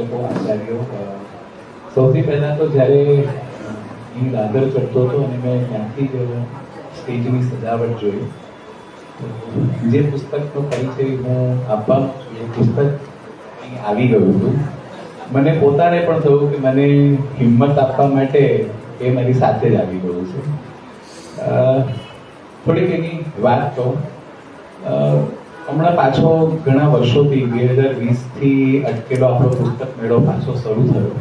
શિક્ષકો, આચાર્યો, સૌથી પહેલાં તો જ્યારે હું દાદર ચડતો હતો અને મેં ત્યાંથી જ સ્ટેજની સજાવટ જોઈ, જે પુસ્તકનો પરિચય હું આપવા એ પુસ્તક અહીં આવી ગયું હતું. મને પોતાને પણ થયું કે મને હિંમત આપવા માટે એ મારી સાથે જ આવી ગયું છે. થોડીક એની વાત કહું. હમણાં પાછો ઘણા વર્ષોથી 2020થી અટકેલો આપણો પુસ્તક મેળો પાછો શરૂ થયો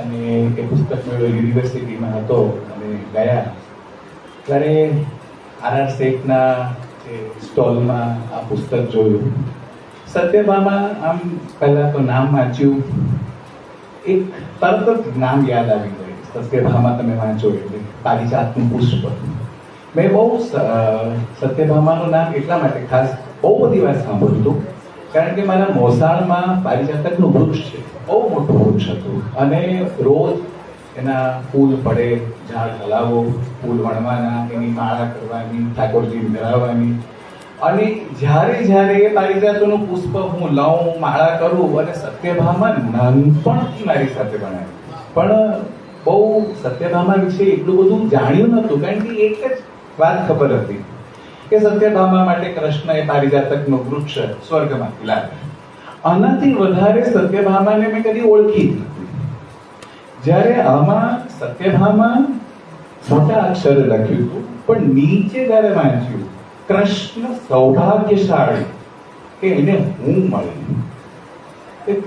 અને એ પુસ્તક મેળો યુનિવર્સિટીમાં હતો અને ગયા ત્યારે આર શેખના જે સ્ટોલમાં આ પુસ્તક જોયું. સત્યભામા આમ પહેલાં તો નામ વાંચ્યું, એક તરત જ નામ યાદ આવી ગયું. સત્યભામા તમે વાંચો એટલે પારિજાતનું પુષ્પ. મેં બહુ સત્યભામાનું નામ એટલા માટે ખાસ બહુ બધી વાર સાંભળ્યું હતું, કારણ કે મારા મોસાળમાં પારિજાતકનું વૃક્ષ છે, બહુ મોટું વૃક્ષ હતું અને રોજ એના ફૂલ પડે, ઝાડ હલાવો, ફૂલ વણવાના, એની માળા કરવાની, ઠાકોરજીને ધરાવવાની. અને જ્યારે જ્યારે એ પારિજાતનું પુષ્પ હું લઉં, માળા કરું, અને સત્યભામા નાનપણથી મારી સાથે બનાવી, પણ બહુ સત્યભામા વિશે એટલું બધું જાણ્યું નહોતું, કારણ કે એક જ વાત ખબર હતી કે સત્યભામા માટે કૃષ્ણ એ પારિજાતકનું વૃક્ષ સ્વર્ગમાંથી લાવ્યા. આનાથી વધારે સત્યભામાને મેં કદી ઓળખી નથી. જ્યારે આમાં સત્યભામા મોટા અક્ષરે લખ્યું હતું, પણ નીચે જ્યારે વાંચ્યું કૃષ્ણ સૌભાગ્યશાળી કે એને હું મળી,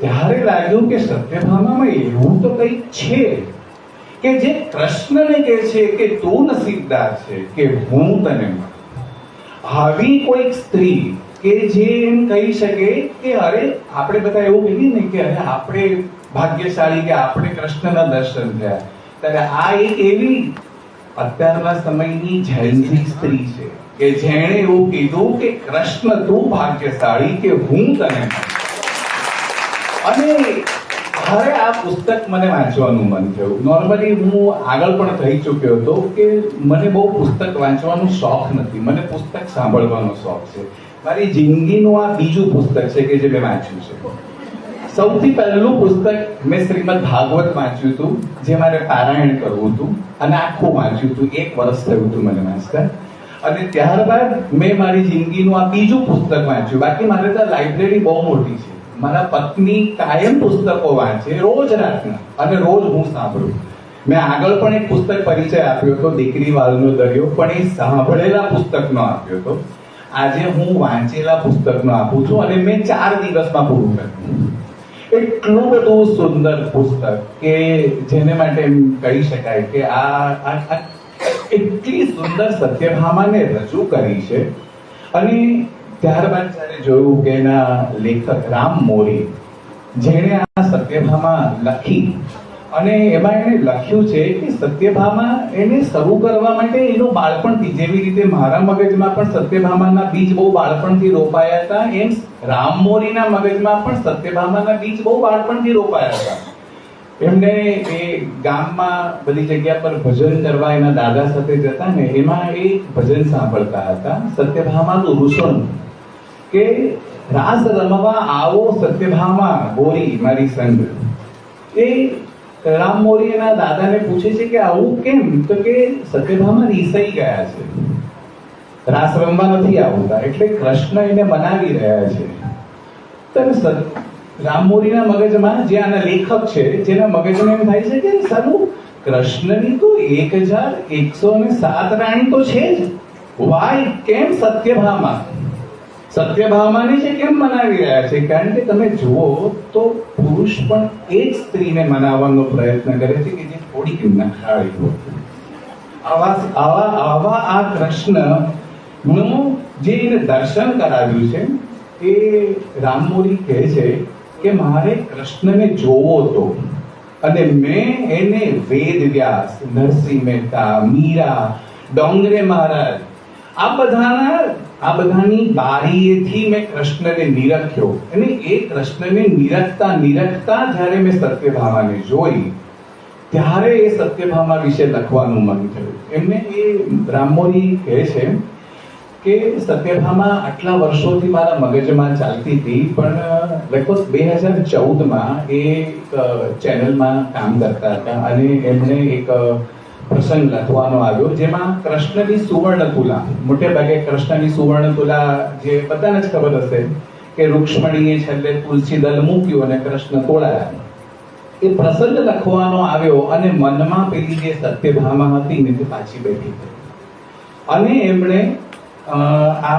ત્યારે લાગ્યું કે સત્યભામામાં એવું તો કંઈક છે કે જે કૃષ્ણને કહે છે કે તું નસીબદાર છે કે હું તને મળું. આવી કોઈક સ્ત્રી કે જે એમ કહી શકે કે અરે આપણે બધા એવું કહીએ ને કે અરે આપણે ભાગ્યશાળી કે આપણે કૃષ્ણના દર્શન થયા, ત્યારે આ એક એવી અત્યારના સમયની જૈનજી સ્ત્રી છે કે જેણે એવું કીધું કે કૃષ્ણ તું ભાગ્યશાળી કે હું તને મળું. અને હવે આ પુસ્તક મને વાંચવાનું મન થયું. નોર્મલી હું આગળ પણ કહી ચૂક્યો હતો કે મને બહુ પુસ્તક વાંચવાનો શોખ નથી, મને પુસ્તક સાંભળવાનો શોખ છે. મારી જિંદગીનું આ બીજું પુસ્તક છે કે જે મેં વાંચ્યું છે. સૌથી પહેલું પુસ્તક મેં શ્રીમદ ભાગવત વાંચ્યું હતું, જે મારે પારાયણ કરવું હતું અને આખું વાંચ્યું હતું. 1 વર્ષ થયું હતું મને વાંચતા. અને ત્યારબાદ મેં મારી જિંદગીનું આ બીજું પુસ્તક વાંચ્યું. બાકી મારે તો લાઇબ્રેરી બહુ મોટી છે. મારા પત્ની કાયમ પુસ્તકો વાંચે, રોજ રાતના, અને રોજ હું સાંભળું. મેં આગળ પણ એક પુસ્તક પરિચય આપ્યો હતો, દીકરી વાલનો દરિયો, પણ એ સાંભળેલા પુસ્તકનો આપ્યો હતો. આજે હું વાંચેલા પુસ્તકનો આપું છું અને મેં 4 દિવસમાં પૂરું કર્યું. એટલું બધું સુંદર પુસ્તક કે જેને માટે એમ કહી શકાય કે આ એટલી સુંદર સત્યભામાને રજૂ કરી છે. અને ત્યારબાદ જ્યારે જોયું કે એના લેખક રામ મોરી, જેણે આ સત્યભામા લખી, અને એમાં એને લખ્યું છે કે સત્યભામા એને શરૂ કરવા માટે એનું બાળપણથી, જેવી રીતે મારા મગજમાં પણ સત્યભામાના બીજ બહુ બાળપણથી રોપાયા હતા, એમ રામ મોરીના મગજમાં પણ સત્યભામાના બીજ બહુ બાળપણથી રોપાયા હતા. એમને એ ગામમાં બધી જગ્યા પર ભજન કરવા એના દાદા સાથે જતા ને, એમાં એ ભજન સાંભળતા હતા સત્યભામાનું રૂસણ કે રાસ રમવા આવો સત્યભામા ગોરી મારી સંગ. એ રામ મોરી એના દાદાને પૂછે છે કે આવું કેમ? તો કે સત્યભામા રીસાઈ ગયા છે, રાસ રમવા નથી આવતા, એટલે કૃષ્ણ એને મનાવી રહ્યા છે. તો રામમોરીના મગજમાં, જે આના લેખક છે, જેના મગજમાં એમ થાય છે કે સારું, કૃષ્ણની તો 1107 રાણી તો છે જ, વાય કેમ સત્યભામાને છે કેમ મનાવી રહ્યા છે? કારણ કે તમે જુઓ તો પુરુષ પણ એ જ સ્ત્રીને મનાવવાનો પ્રયત્ન કરે છે કે જે થોડીક નખાળી હોય. આવા આ કૃષ્ણનું જે એને દર્શન કરાવ્યું છે, એ રામમોરી કહે છે કે મારે કૃષ્ણને જોવો તો, અને મેં એને વેદ વ્યાસ, નરસિંહ મહેતા, મીરા, ડોંગરે મહારાજ, આ બધાની બારીએથી મેં કૃષ્ણને નિરખ્યો. અને એ કૃષ્ણને નિરખતા જ્યારે મેં સત્યભામાને જોઈ, ત્યારે એ સત્યભામા વિશે લખવાનું મન થયું. એમને એ રામમોરી કહે છે કે સત્યભામા આટલા વર્ષોથી મારા મગજમાં ચાલતી હતી, પણ લગભગ 2014માં એ ચેનલમાં કામ કરતા હતા અને એમણે એક પ્રસંગ લખવાનો આવ્યો જેમાં કૃષ્ણની સુવર્ણ તુલા, મોટે ભાગે કૃષ્ણની સુવર્ણ તુલા જે બધાને જ ખબર હશે કે રૂક્ષ્મણીએ છેલ્લે તુલસી દલ મૂક્યું અને કૃષ્ણ તોડાયા. એ પ્રસંગ લખવાનો આવ્યો અને મનમાં પેલી જે સત્યભામા હતી ને તે પાછી બેઠી હતી અને એમણે આ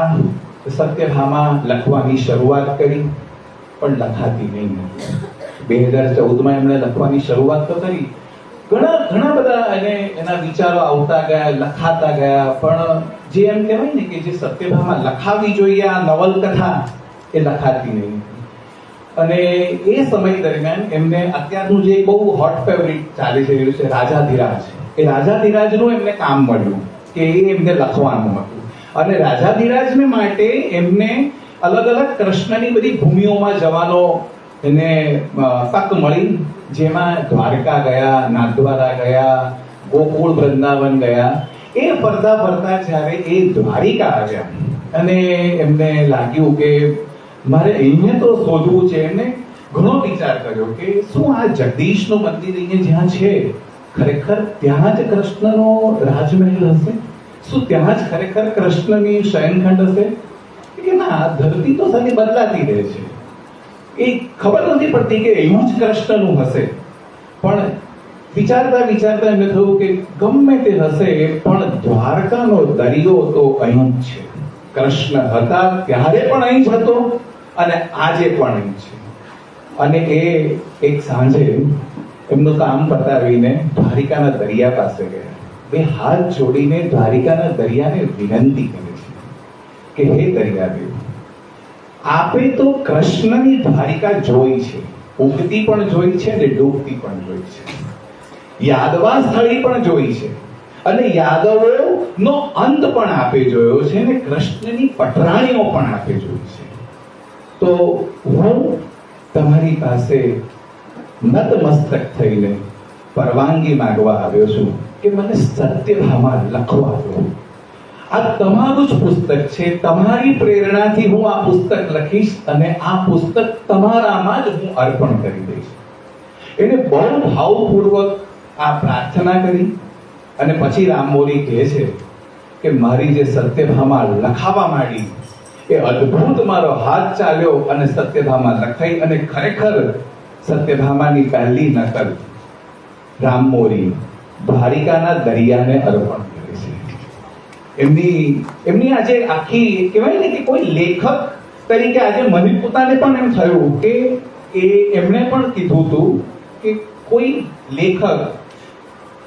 સત્યભામા લખવાની શરૂઆત કરી, પણ લખાતી નહીં હતી. 2014માં એમણે લખવાની શરૂઆત તો કરી, ઘણા બધા અને એના વિચારો આવતા ગયા, લખાતા ગયા, પણ જે એમ કહેવાય ને કે જે સત્યભામા લખાવી જોઈએ આ નવલકથા, એ લખાતી નહીં. અને એ સમય દરમિયાન એમને અત્યારનું જે બહુ હોટ ફેવરિટ ચાલી રહ્યું છે રાજાધિરાજ, એ રાજાધિરાજનું એમને કામ મળ્યું કે એ એમને લખવાનું હતું અને રાજાધિરાજને માટે એમને અલગ અલગ કૃષ્ણની બધી ભૂમિઓમાં જવાનો એને તક મળી, જેમાં દ્વારકા ગયા, નાથદ્વારા ગયા, ગોકુળ વૃંદાવન ગયા. એ ફરતા ફરતા જ્યારે એ દ્વારિકા આવ્યા અને એમને લાગ્યું કે મારે અહીંયા તો શોધવું છે. એમને ઘણો વિચાર કર્યો કે શું આ જગદીશનું મંદિર અહીંયા જ્યાં છે ખરેખર ત્યાં જ કૃષ્ણનો રાજમહેલ હશે? શું ત્યાં જ ખરેખર કૃષ્ણની શયનખંડ હશે? કે ના, ધરતી તો સારી બદલાતી રહે છે, એ ખબર નથી પડતી કે એવું જ કૃષ્ણનું હશે. પણ વિચારતા વિચારતા એમને થયું કે ગમે તે હશે પણ દ્વારકાનો દરિયો તો અહીં જ છે. કૃષ્ણ હતા ત્યારે પણ અહીં જ હતો અને આજે પણ અહીં છે. અને એ એક સાંજે એમનું કામ પતાવીને દ્વારિકાના દરિયા પાસે ગયા. બે હાથ જોડીને દ્વારિકાના દરિયાને વિનંતી કરે છે કે હે દરિયાદેવ, આપે તો કૃષ્ણની દ્વારિકા જોઈ છે, ઉગતી પણ જોઈ છે અને ડૂબતી પણ જોઈ છે, યાદવા સ્થળી પણ જોઈ છે અને યાદવોનો અંત પણ આપે જોયો છે અને કૃષ્ણની પટરાણીઓ પણ આપે જોઈ છે. તો હું તમારી પાસે નતમસ્તક થઈને પરવાનગી માંગવા આવ્યો છું કે મને સત્યભામા લખવા દો. આ તમારું જ પુસ્તક છે, તમારી પ્રેરણાથી હું આ પુસ્તક લખીશ અને આ પુસ્તક તમારામાં જ હું અર્પણ કરી દઈશ. એને બહુ ભાવપૂર્વક આ પ્રાર્થના કરી અને પછી રામમોરી કહે છે કે મારી જે સત્યભામા લખાવા માંડી એ અદ્ભુત મારો હાથ ચાલ્યો અને સત્યભામા લખાઈ અને ખરેખર સત્યભામાની પહેલી નકલ રામમોરી દ્વારિકાના દરિયાને અર્પણ કરે છે. એમની આજે આખી કહેવાય ને કે કોઈ લેખક તરીકે આજે મને પોતાને પણ એમ થયું કે એમણે પણ કીધું હતું કે કોઈ લેખક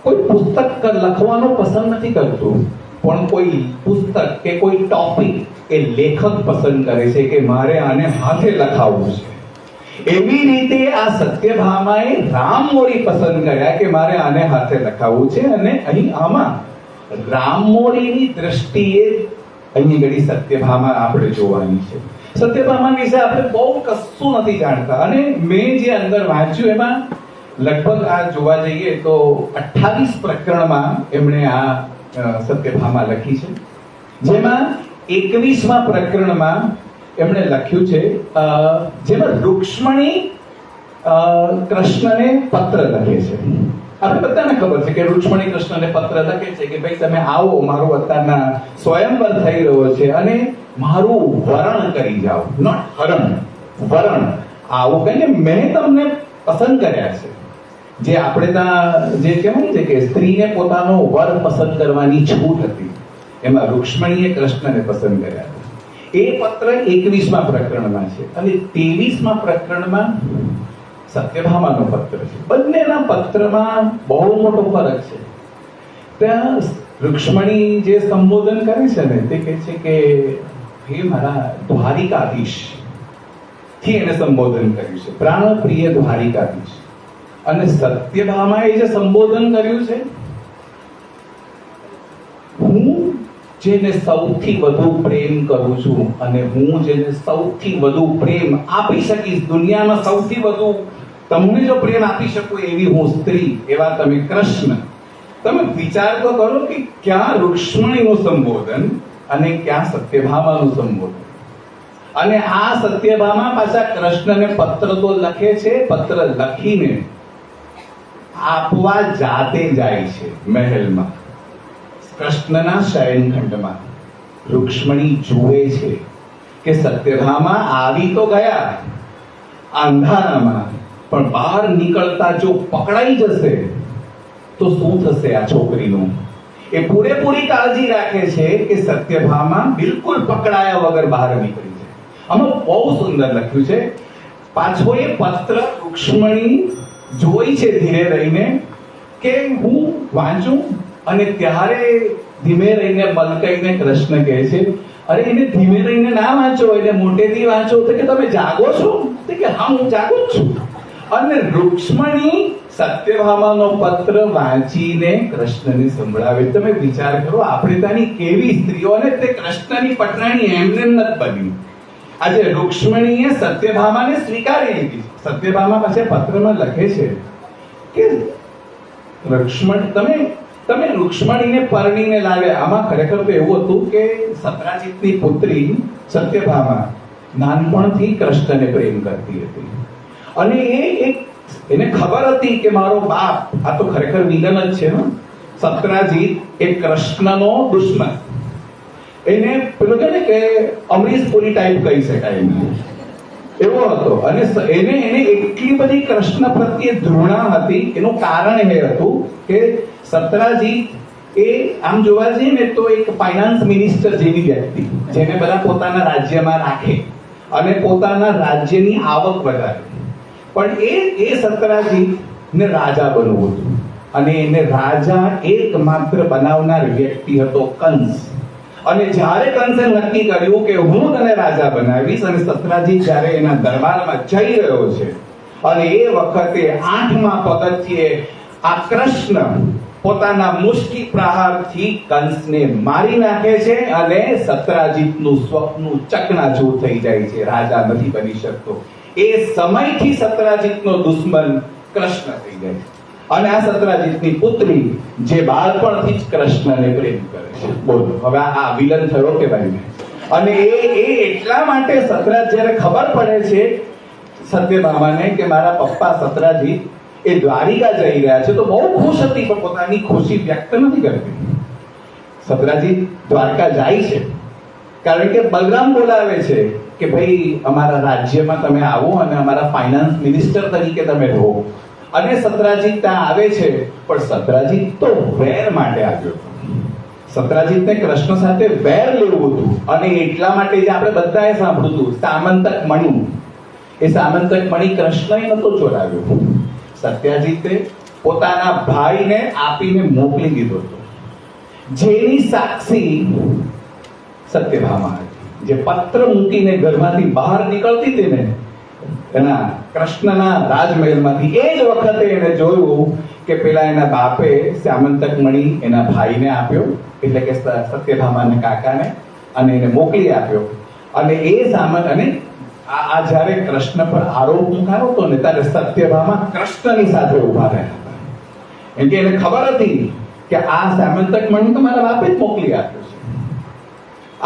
કોઈ પુસ્તક લખવાનું પસંદ નથી કરતું, પણ કોઈ પુસ્તક કે કોઈ ટોપિક એ લેખક પસંદ કરે છે કે મારે આને હાથે લખાવવું છે. એવી રીતે આ સત્યભામાએ રામમોરી પસંદ કર્યા કે મારે આને હાથે લખાવવું છે અને અહીં આમાં રામમોરીની દ્રષ્ટિએ અહીં ઘડી સત્યભામા આપણે જોવાની છે. સત્યભામા વિશે આપણે બહુ કશું નથી જાણતા અને મેં જે અંદર વાંચ્યું એમાં લગભગ આ જોવા જઈએ તો 28 પ્રકરણમાં એમણે આ સત્યભામા લખી છે, જેમાં 21મા પ્રકરણમાં એમણે લખ્યું છે જેમાં રૂક્ષ્મણી કૃષ્ણને પત્ર લખે છે. આપણે બધાને ખબર છે કે રૂક્ષ્મણી કૃષ્ણને પત્ર લખે છે કે ભાઈ તમે આવો, મારું અત્યારના સ્વયંવર થઈ રહ્યો છે અને મારું વરણ કરી જાઓ, નોટ હરણ, વરણ આવું કહીને મેં તમને પસંદ કર્યા છે. જે આપણે ત્યાં જે કહેવાય છે કે સ્ત્રીને પોતાનો વર પસંદ કરવાની છૂટ હતી, એમાં રૂક્ષ્મણીએ કૃષ્ણને પસંદ કર્યા હતા. એ પત્ર 21મા પ્રકરણમાં છે અને 23મા પ્રકરણમાં સત્યભામાનો પત્ર છે. બંનેના પત્રમાં બહુ મોટો ફરક છે. ત્યાં રૂક્ષ્મણી જે સંબોધન કરે છે ને તે કહે છે કે હે મારા દ્વારિકાધીશ થી એને સંબોધન કર્યું છે, પ્રાણપ્રિય દ્વારિકાધીશ. અને સત્યભામાએ જે સંબોધન કર્યું છે, હું જેને સૌથી વધુ પ્રેમ કરું છું અને હું જેને સૌથી વધુ પ્રેમ આપી શકીશ, દુનિયામાં સૌથી વધુ તમને જો પ્રેમ આપી શકું એવી હું સ્ત્રી, એવા તમે કૃષ્ણ. તમે વિચાર તો કરો કે ક્યાં રૂક્ષ્મણીનું સંબોધન અને ક્યાં સત્યભામાનું સંબોધન. અને આ સત્યભામા પાછા કૃષ્ણને પત્ર તો લખે છે, પત્ર લખીને આપવા જાતે જાય છે મહેલમાં, કૃષ્ણના શયનખંડમાં. રૂક્ષ્મણી જુએ છે કે સત્યભામા આવી તો ગયા અંધારામાં, પણ બહાર નીકળતા જો પકડાઈ જશે તો શું થશે આ છોકરીનું. એ પૂરેપૂરી કાળજી રાખે છે કે સત્યભામા બિલકુલ પકડાયા વગર બહાર નીકળી જાય. આમાં બહુ સુંદર લખ્યું છે. પાછો એ પત્ર રૂક્ષ્મણી જોઈ છે ધીરે રહીને કે હું વાંચું, અને ત્યારે ધીમે રહીને મલકાઈને કૃષ્ણ કહે છે, અરે એને ધીમે રહીને ના વાંચો, એને મોટેથી વાંચો. તો કે તમે જાગો છો? તો કે હા, હું જાગો જ છું. અને રૂક્ષ્મણી સત્યભામાનો પત્ર વાંચીને કૃષ્ણને સંભળાવે. તમે વિચાર કરો, આપણે ત્યાંની કેવી સ્ત્રીઓને તે કૃષ્ણની પટરાણી એમને નથી બની. આજે રૂક્ષ્મણીએ સત્યભામાને સ્વીકારી લીધી. સત્યભામા પાસે પત્રમાં લખે છે કે તમે રૂક્ષ્મણીને પરણીને લાવ્યા. આમાં ખરેખર તો એવું હતું કે સત્રાજીતની પુત્રી સત્યભામા નાનપણથી કૃષ્ણને પ્રેમ કરતી હતી, અને એને ખબર હતી કે મારો બાપ આ તો ખરેખર વિલન જ છે. સત્રાજીત એ કૃષ્ણનો દુશ્મન, એને પેલું છે ને કે અમરીશ પુરી ટાઈપ કહી શકાય એવો હતો. અને એને એટલી બધી કૃષ્ણ પ્રત્યે ધૃણા હતી. એનું કારણ એ હતું કે સત્રાજીત એ આમ જોવા જઈએ ને તો એક ફાઇનાન્સ મિનિસ્ટર જેવી વ્યક્તિ, જેને બધા પોતાના રાજ્યમાં રાખે અને પોતાના રાજ્યની આવક વધારે. પણ એ સત્રાજીતને રાજા બનવું હતું, અને એને રાજા એકમાત્ર બનાવનાર વ્યક્તિ હતો કંસ. અને જ્યારે કંસે નક્કી કર્યું કે હું તને રાજા બનાવીશ, અને સત્રાજીત જ્યારે એના દરબારમાં જઈ રહ્યો છે, અને એ વખતે 8મા પગથિયે આ કૃષ્ણ પોતાના મુષ્ટિ પ્રહારથી કંસને મારી નાખે છે, અને સત્રાજીતનું સ્વપ્ન ચકનાચૂર થઈ જાય છે, રાજા નથી બની શકતો. એ સમયથી સત્રાજીતનો દુશ્મન કૃષ્ણ થઈ જાય છે. અને આ સત્રાજીતની પુત્રી જે બાળપણથી જ કૃષ્ણને પ્રેમ કરે છે. બોલો હવે આ વિલન થયો કે ભાઈ. અને એ એટલા માટે સત્રાજીત જ્યારે ખબર પડે છે સત્યભામાને કે મારા પપ્પા સત્રાજીત એ દ્વારિકા જઈ રહ્યા છે, તો બહુ ખુશ હતી, પણ પોતાની ખુશી વ્યક્ત નથી કરતી. સત્રાજીત દ્વારકા જાય છે કારણ કે બલરામ બોલાવે છે કે ભાઈ અમારા રાજ્યમાં તમે આવો અને અમારા ફાઇનાન્સ મિનિસ્ટર તરીકે તમે રહો. અને સત્રાજીત ત્યાં આવે છે, પણ સત્રાજીત તો વેર માટે આવ્યો હતો. સત્રાજીતને કૃષ્ણ સાથે વેર લેવું હતું, અને એટલા માટે જ આપણે બધાએ સાંભળ્યું હતું સામંતક મણિ. એ સામંતક મણિ કૃષ્ણએ નતો ચોરાવ્યો, સત્યાજીતે પોતાના ભાઈને આપીને મોકલી દીધો હતો. જેની સાક્ષી સત્યભામા હતી, જે પત્ર મૂકીને ઘરમાંથી બહાર નીકળતી હતી ને એના કૃષ્ણના રાજમહેલમાંથી, એ જ વખતે એને જોયું કે પેલા એના બાપે સામંતક મણિ એના ભાઈને આપ્યો, એટલે કે સત્યભામાના કાકાને, અને એને મોકલી આપ્યો. અને એ અને આ જ્યારે કૃષ્ણ પર આરોપ મુકાયો હતો ને, ત્યારે સત્યભામા કૃષ્ણની સાથે ઉભા રહ્યા હતા. એમ કે એને ખબર હતી કે આ સામંતક મણિ તો મારા બાપે જ મોકલી આપ્યો છે.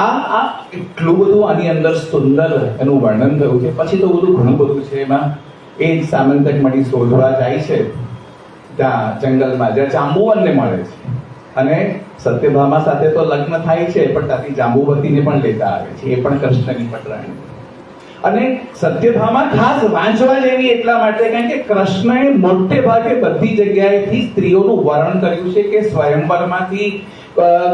આ એટલું બધું આની અંદર સુંદર એનું વર્ણન થયું છે. પછી તો બધું ઘણું બધું છે એમાં. એ જ સામંતક મણિ શોધવા જાય છે ત્યાં જંગલમાં, જ્યાં જાંબુવનને મળે છે, અને સત્યભામા સાથે તો લગ્ન થાય છે, પણ ત્યાંથી જાંબુવતીને પણ લેતા આવે છે, એ પણ કૃષ્ણની પટરાણી. અને સત્યભામા ખાસ વાંચવા જેવી એટલા માટે કારણ કે કૃષ્ણએ મોટે ભાગે બધી જગ્યાએથી સ્ત્રીઓનું વર્ણન કર્યું છે કે સ્વયંવરમાંથી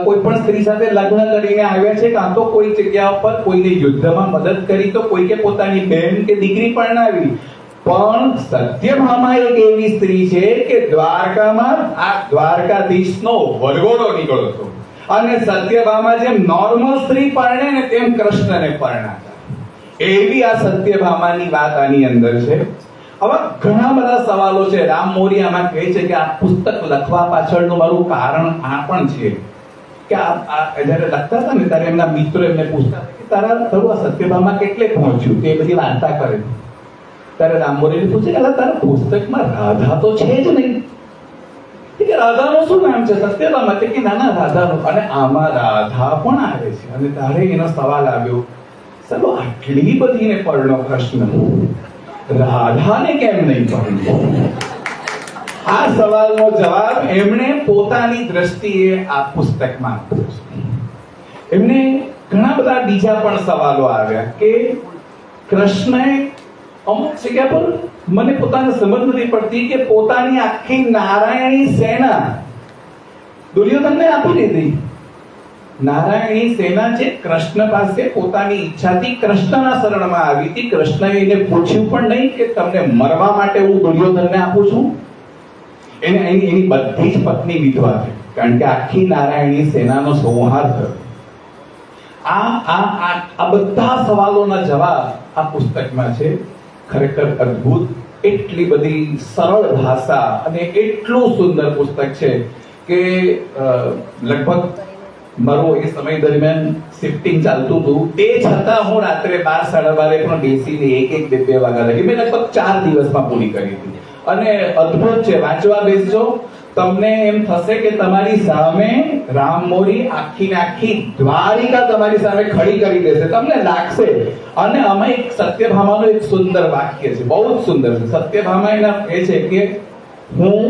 કોઈ પણ સ્ત્રી સાથે લગ્ન કરીને આવ્યા છે, કાં તો કોઈ જગ્યા પર કોઈને યુદ્ધમાં મદદ કરી, તો કોઈને પોતાની બહેન કે દીકરી પરણાવી. પણ સત્યભામા એક એવી સ્ત્રી છે કે દ્વારકામાં આ દ્વારકાધીશનો વરઘોડો નીકળ્યો હતો, અને સત્યભામા જેમ નોર્મલ સ્ત્રી પરણે ને તેમ કૃષ્ણને પરણાતા. એવી આ સત્યભામાની વાત આની અંદર છે. હવે ઘણા બધા સવાલો છે. રામ મોરી આમાં કહે છે કે આ પુસ્તક લખવા પાછળનું મારું કારણ આ પણ છે કે જયારે લખતા હતા ને ત્યારે એમના મિત્રો એમને પૂછતા કે તારું આ સત્યભામા કેટલે પહોંચ્યું, તે બધી વાર્તા કરે. ત્યારે રામ મોરીને પૂછે કે તારા પુસ્તકમાં રાધા તો છે જ નહીં. કે રાધાનું શું નામ છે? સત્યભામા. તે કે ના ના, રાધાનું. અને આમાં રાધા પણ આવે છે. અને તારે એનો સવાલ આવ્યો, ચલો આટલી બધીને પરણો કૃષ્ણ, રાધાને કેમ નહીં પરણ્યો? આ સવાલનો જવાબ એમણે પોતાની દ્રષ્ટિએ આ પુસ્તકમાં આપ્યો છે. એમને ઘણા બધા બીજા પણ સવાલો આવ્યા કે કૃષ્ણએ અમુક જગ્યા પર મને પોતાને સમજ નથી પડતી કે પોતાની આખી નારાયણી સેના દુર્યોધનને આપી દીધી. નારાયણી સેના જે કૃષ્ણ પાસે પોતાની ઈચ્છાથી કૃષ્ણના શરણમાં આવી હતી. કૃષ્ણએ એને પૂછ્યું પણ નહીં કે તમને મરવા માટે હું દુર્યોધનને આપું છું. એને એની બધી જ પત્ની વિધવા થઈ, કારણ કે આખી નારાયણી સેનાનો સંહાર થયો. આ બધા સવાલોના જવાબ આ પુસ્તકમાં છે. ખરેખર અદ્ભુત, એટલી બધી સરળ ભાષા અને એટલું સુંદર પુસ્તક છે કે લગભગ મારો એ સમય દરમિયાન શિફ્ટિંગ ચાલતું હતું, તે છતાં હું રાત્રે 12-12:30 પણ બેસીને એક 2 વાગ્યા લગી મેં લગભગ 4 દિવસમાં પૂરી કરી હતી. અને અદ્ભુત છે, વાંચવા બેસજો, તમને એમ થશે કે તમારી સામે રામમોરી આખી ને આખી દ્વારિકા તમારી સામે ખડી કરી દેશે, તમને લાગશે. અને અમે એક સત્યભામાનું એક સુંદર વાક્ય છે, બહુ જ સુંદર છે. સત્યભામા એના એ છે કે હું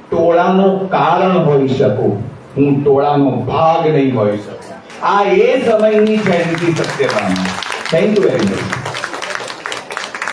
ટોળાનું કારણ હોઈ શકું, હું ટોળાનો ભાગ નહીં હોઈ શકું. આ એ સમયની જયંતિ Satyabhama. Thank you very much.